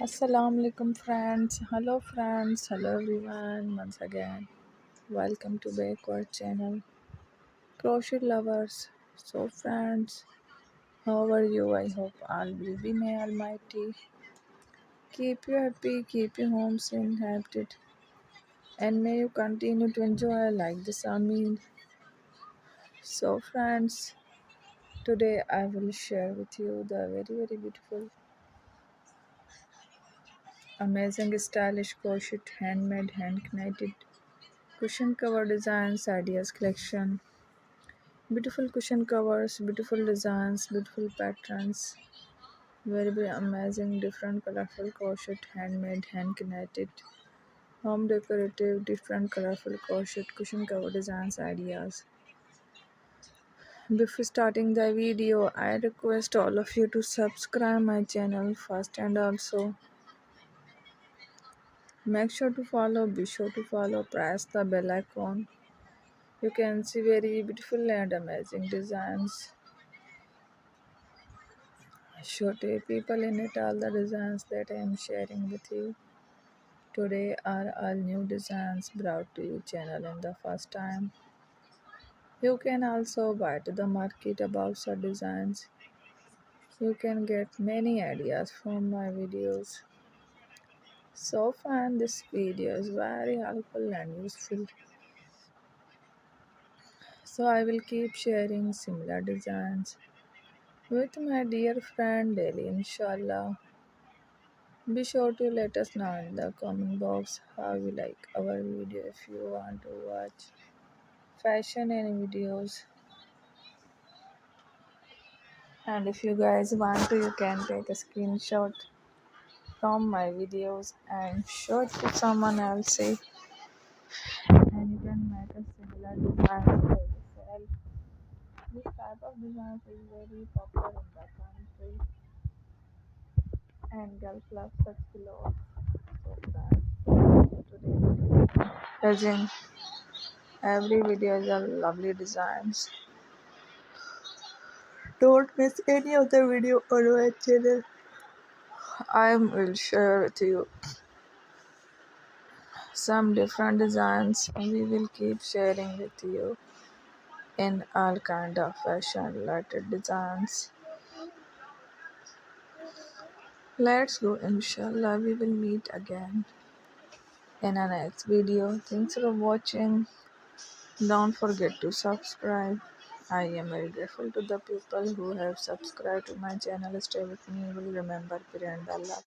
Assalamu alaikum friends. Hello everyone. Once again, welcome to Backward channel. Crochet lovers. So friends, how are you? I hope all will be may Almighty. Keep you happy, keep you home inhabited, and may you continue to enjoy like this Amin. So friends, today I will share with you the very beautiful, amazing, stylish crochet handmade, hand knitted cushion cover designs ideas collection. Beautiful cushion covers, beautiful designs, beautiful patterns, very amazing, different colorful crochet, handmade, hand knitted, home decorative, different colorful crochet cushion cover designs ideas. Before starting the video, I request all of you to subscribe my channel first, and also be sure to follow, press the bell icon. You can see very beautiful and amazing designs. Show people in it all the designs that I am sharing with you. Today are all new designs brought to you channel in the first time. You can also buy to the market about such designs. You can get many ideas from my videos. So far this video is very helpful and useful. So I will keep sharing similar designs with my dear friend daily inshallah. Be sure to let us know in the comment box how you like our video. If you want to watch fashion and videos, and if you guys want to, you can take a screenshot from my videos and show it to someone else, and you can make a similar design for yourself. This type of design is very popular in the country, and girls love such clothes. So friends, today present every video is a lovely designs. Don't miss any of the video on my channel. I will share with you some different designs. We will keep sharing with you in all kind of fashion related designs. Let's go, inshallah. We will meet again in our next video. Thanks for watching. Don't forget to subscribe. I am very grateful to the people who have subscribed to my channel. Stay with me. You will remember Piranda.